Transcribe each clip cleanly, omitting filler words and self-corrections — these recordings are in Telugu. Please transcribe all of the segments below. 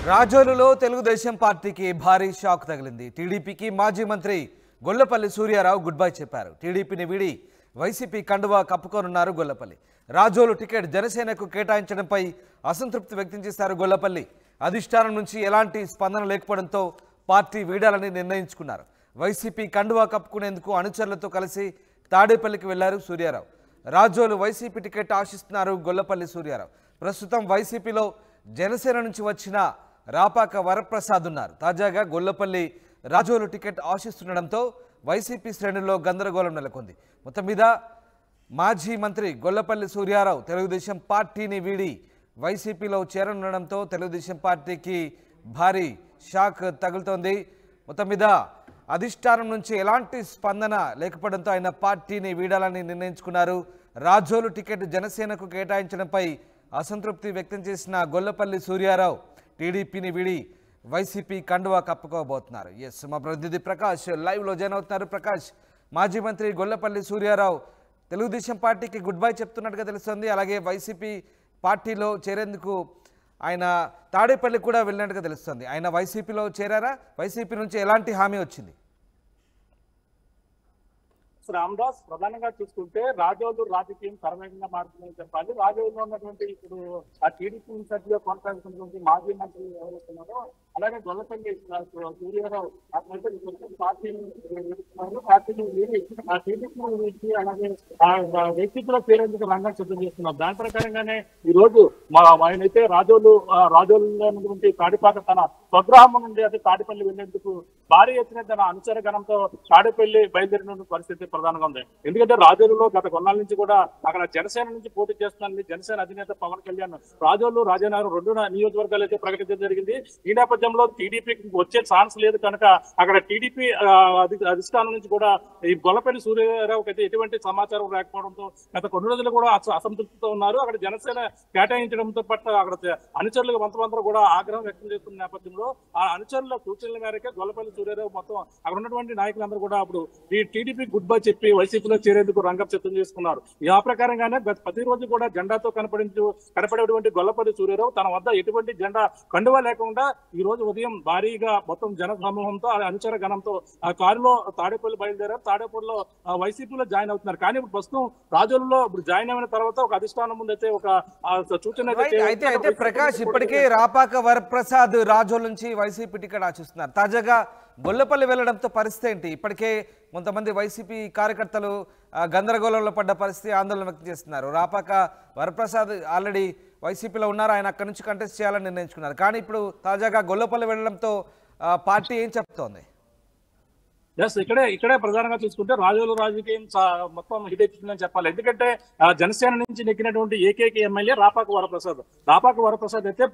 రాజోలులో తెలుగుదేశం పార్టీకి భారీ షాక్ తగిలింది. టీడీపీకి మాజీ మంత్రి గొల్లపల్లి సూర్యారావు గుడ్ బై చెప్పారు. టీడీపీని వీడి వైసీపీ కండువా కప్పుకోనున్నారు గొల్లపల్లి. రాజోలు టికెట్ జనసేనకు కేటాయించడంపై అసంతృప్తి వ్యక్తం చేశారు గొల్లపల్లి. అధిష్టానం నుంచి ఎలాంటి స్పందన లేకపోవడంతో పార్టీ వీడాలని నిర్ణయించుకున్నారు. వైసీపీ కండువా కప్పుకునేందుకు అనుచరులతో కలిసి తాడేపల్లికి వెళ్లారు సూర్యారావు. రాజోలు వైసీపీ టికెట్ ఆశిస్తున్నారు గొల్లపల్లి సూర్యారావు. ప్రస్తుతం వైసీపీలో జనసేన నుంచి వచ్చిన రాపాక వరప్రసాద్ ఉన్నారు. తాజాగా గొల్లపల్లి రాజోలు టికెట్ ఆశిస్తుండడంతో వైసీపీ శ్రేణుల్లో గందరగోళం నెలకొంది. మొత్తం మీద మాజీ మంత్రి గొల్లపల్లి సూర్యారావు తెలుగుదేశం పార్టీని వీడి వైసీపీలో చేరనుండడంతో తెలుగుదేశం పార్టీకి భారీ షాక్ తగులుతోంది. మొత్తం మీద అధిష్టానం నుంచి ఎలాంటి స్పందన లేకపోవడంతో ఆయన పార్టీని వీడాలని నిర్ణయించుకున్నారు. రాజోలు టికెట్ జనసేనకు కేటాయించడంపై అసంతృప్తి వ్యక్తం చేసిన గొల్లపల్లి సూర్యారావు టీడీపీని వీడి వైసీపీ కండువా కప్పుకోబోతున్నారు. ఎస్, మా ప్రతినిధి ప్రకాష్ లైవ్లో జాయిన్ అవుతున్నారు. ప్రకాష్, మాజీ మంత్రి గొల్లపల్లి సూర్యారావు తెలుగుదేశం పార్టీకి గుడ్ బై చెప్తున్నట్టుగా తెలుస్తుంది. అలాగే వైసీపీ పార్టీలో చేరేందుకు ఆయన తాడేపల్లి కూడా వెళ్ళినట్టుగా తెలుస్తుంది. ఆయన వైసీపీలో చేరారా? వైసీపీ నుంచి ఎలాంటి హామీ వచ్చింది? రామదాస్, ప్రధానంగా చూసుకుంటే రాజోలు రాజకీయం శరవేగంగా మారుతుందని చెప్పాలి. రాజోలులో ఉన్నటువంటి ఇప్పుడు ఆ టీడీపీ సభ్యులు కొనసాగుతున్నటువంటి మాజీ మంత్రి ఎవరుతున్నారో, అలాగే గొల్లపల్లి సూర్యారావు పార్టీని వీడి ఆ టీడీపీ నుంచి అలాగే వైసీపీలో చేరేందుకు రంగం సిద్ధం చేస్తున్నారు. దాని ప్రకారంగానే ఈ రోజు ఆయనైతే రాజోలులో ఉన్నటువంటి తాడిపాక తన స్వగ్రామం నుండి అయితే తాడిపల్లి వెళ్లేందుకు భారీ ఎత్తున తన అనుచర గణంతో తాడేపల్లి బయలుదేరిన పరిస్థితి ప్రధానంగా ఉంది. ఎందుకంటే రాజోలులో గత కొన్నాళ్ళ నుంచి కూడా అక్కడ జనసేన నుంచి పోటీ చేస్తున్నారని జనసేన అధినేత పవన్ కళ్యాణ్ రాజోలు రాజనగరం 2 నియోజకవర్గాలు అయితే ప్రకటించడం జరిగింది. ఈ నేపథ్యంలో టీడీపీకి వచ్చే ఛాన్స్ లేదు కనుక అక్కడ టీడీపీ అధిష్టానం నుంచి కూడా ఈ గొల్లపల్లి సూర్యారావుకి అయితే ఎటువంటి సమాచారం లేకపోవడంతో గత కొన్ని రోజులు కూడా అసంతృప్తితో ఉన్నారు. అక్కడ జనసేన కేటాయించడంతో పాటు అక్కడ అనుచరులు కొంతమంది కూడా ఆగ్రహం వ్యక్తం చేస్తున్న నేపథ్యంలో ఆ అనుచరుల సూచనల మేరకే గొల్లపల్లి సూర్యారావు మొత్తం అక్కడ ఉన్నటువంటి నాయకులందరూ కూడా అప్పుడు ఈ టీడీపీ గుడ్ బై చెప్పి వైసీపీలో చేరేందుకు రంగం సిద్ధం చేసుకున్నారు. ఆ ప్రకారంగానే ప్రతిరోజు కూడా జెండాతో కనపడేటువంటి గొల్లపల్లి సూర్యారావు తన వద్ద ఎటువంటి జెండా కండువా లేకుండా ఈ రోజు ఉదయం భారీగా మొత్తం జన సమూహంతో అనుచర గణంతో ఆ కారులో తాడేపల్లి బయలుదేరారు. తాడేపల్లిలో వైసీపీలో జాయిన్ అవుతున్నారు. కానీ ఇప్పుడు ప్రస్తుతం రాజోలులో ఇప్పుడు జాయిన్ అయిన తర్వాత ఒక అధిష్టానం ముందు అయితే ఒక సూచన అయితే ప్రకాష్, ఇప్పటికే రాపాక వరప్రసాద్ రాజోలు నుంచి వైసీపీ టికెట్ ఆశిస్తున్నారు. తాజాగా గొల్లపల్లి వెళ్లడంతో పరిస్థితి ఏంటి? ఇప్పటికే కొంతమంది వైసీపీ కార్యకర్తలు గందరగోళంలో పడ్డ పరిస్థితి, ఆందోళన వ్యక్తం చేస్తున్నారు. రాపాక వరప్రసాద్ ఆల్రెడీ వైసీపీలో ఉన్నారు. ఆయన అక్కడి నుంచి కంటెస్ట్ చేయాలని నిర్ణయించుకున్నారు. కానీ ఇప్పుడు తాజాగా గొల్లపల్లి వెళ్లడంతో పార్టీ ఏం చెప్తోంది? ఇక్కడే ప్రధానంగా చూసుకుంటే రాజోలు రాజకీయం మొత్తం హిట్ అవుతుందని చెప్పాలి. ఎందుకంటే జనసేన నుంచి నెక్కినటువంటి ఏకైక ఎమ్మెల్యే రాపాక వరప్రసాద్ అయితే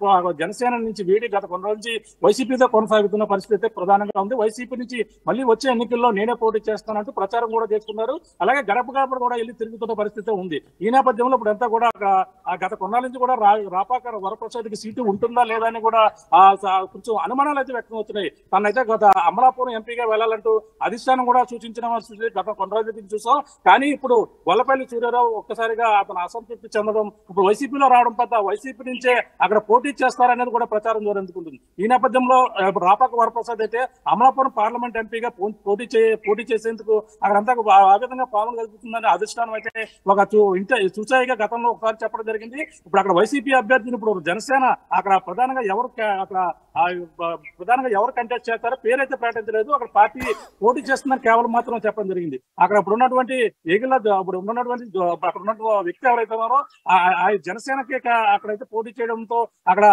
జనసేన నుంచి వీడి గత కొన్ని రోజు నుంచి వైసీపీతో కొనసాగుతున్న పరిస్థితి అయితే ప్రధానంగా ఉంది. వైసీపీ నుంచి మళ్ళీ వచ్చే ఎన్నికల్లో నేనే పోటీ చేస్తానంటూ ప్రచారం కూడా చేస్తున్నారు. అలాగే గడప కూడా వెళ్ళి తిరుగుతున్న పరిస్థితి ఉంది. ఈ నేపథ్యంలో ఇప్పుడు అంతా కూడా గత కొన్నాళ్ళ నుంచి కూడా రాపాక వరప్రసాద్కి సీటు ఉంటుందా లేదా అని కూడా కొంచెం అనుమానాలు అయితే వ్యక్తం అవుతున్నాయి. తనైతే గత అమలాపురం ఎంపీగా వెళ్లాలంటూ అధిష్టానం కూడా సూచించిన గత కొన్ని రోజుల చూసాం. కానీ ఇప్పుడు గొల్లపల్లి సూర్యారావు ఒక్కసారిగా అతను అసంతృప్తి చెందడం, ఇప్పుడు వైసీపీలో రావడం పట్ల వైసీపీ నుంచే అక్కడ పోటీ చేస్తారనేది కూడా ప్రచారం జరుగుతుంది. ఈ నేపథ్యంలో ఇప్పుడు రాపాక వరప్రసాద్ అయితే అమలాపురం పార్లమెంట్ ఎంపీగా పోటీ చేసేందుకు అక్కడంతా ఆ విధంగా పాలన కలుగుతుందని అధిష్టానం అయితే ఒక చూసాయిగా గతంలో ఒకసారి చెప్పడం జరిగింది. ఇప్పుడు అక్కడ వైసీపీ అభ్యర్థిని ఇప్పుడు జనసేన అక్కడ ప్రధానంగా ఎవరు కంటెస్ట్ చేస్తారో పేరైతే ప్రకటించలేదు. అక్కడ పార్టీ పోటీ చేస్తుందని కేవలం మాత్రం చెప్పడం జరిగింది. అక్కడ ఇప్పుడు ఉన్నటువంటి అక్కడ ఉన్న వ్యక్తి ఎవరైతే ఉన్నారో ఆ జనసేనకి అక్కడైతే పోటీ చేయడంతో అక్కడ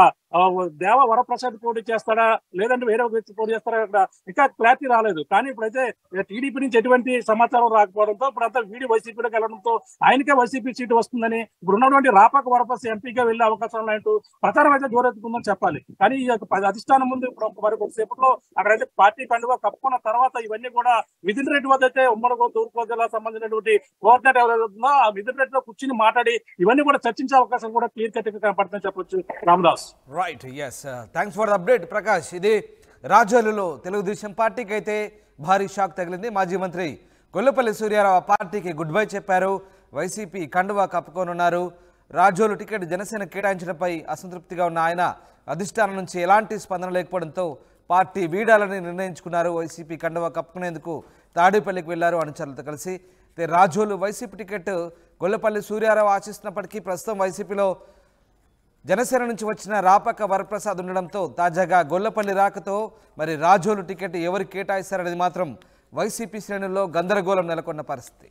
దేవ వరప్రసాద్ పోటీ చేస్తాడా లేదంటే వేరే వ్యక్తి పోటీ చేస్తారా అక్కడ ఇంకా క్లారిటీ రాలేదు. కానీ ఇప్పుడైతే టీడీపీ నుంచి ఎటువంటి సమాచారం రాకపోవడంతో ఇప్పుడంతా వీడి వైసీపీలోకి వెళ్ళడంతో ఆయనకే వైసీపీ సీటు వస్తుందని ఇప్పుడు ఉన్నటువంటి రాపాక వరప్రసాద్ ఎంపీగా వెళ్లే అవకాశం ఉన్నాయంటూ ప్రచారం అయితే జోరెత్తుకుందని చెప్పాలి. కానీ ఈ అధిష్టానం ముందు ఇప్పుడు కొద్దిసేపట్లో అక్కడైతే పార్టీ కండువా కప్పుకున్న తర్వాత ఇవన్నీ కూడా మిథున్ రెడ్డి వద్ద అయితే ఉమ్మడి తూర్పు జిల్లా సంబంధించినటువంటి కోఆర్డినేటర్ ఎవరైతుందో ఆ మిథున్ రెడ్డితో కూర్చుని మాట్లాడి ఇవన్నీ కూడా చర్చించే అవకాశం కూడా క్లియర్ కట్ గా కనపడుతుందని చెప్పొచ్చు. Ramdas, right, yes, thanks for the update Prakash. ఇది రాజోలులో తెలుగుదేశం పార్టీకి అయితే భారీ షాక్ తగిలింది. మాజీ మంత్రి గొల్లపల్లి సూర్యారావు పార్టీకి గుడ్ బై చెప్పారు. వైసీపీ కండువా కప్పుకోనున్నారు. రాజోలు టికెట్ జనసేన కేటాయించడంపై అసంతృప్తిగా ఉన్న ఆయన అధిష్టానం నుంచి ఎలాంటి స్పందన లేకపోవడంతో పార్టీ వీడాలని నిర్ణయించుకున్నారు. వైసీపీ కండువా కప్పుకునేందుకు తాడేపల్లికి వెళ్లారు అనుచరులతో కలిసి. రాజోలు వైసీపీ టికెట్ గొల్లపల్లి సూర్యారావు ఆశిస్తున్నప్పటికీ ప్రస్తుతం వైసీపీలో జనసేన నుంచి వచ్చిన రాపక్క వరప్రసాద్ ఉండడంతో తాజాగా గొల్లపల్లి రాకతో మరి రాజోలు టికెట్ ఎవరు కేటాయిస్తారనేది మాత్రం వైసీపీ శ్రేణుల్లో గందరగోళం నెలకొన్న పరిస్థితి.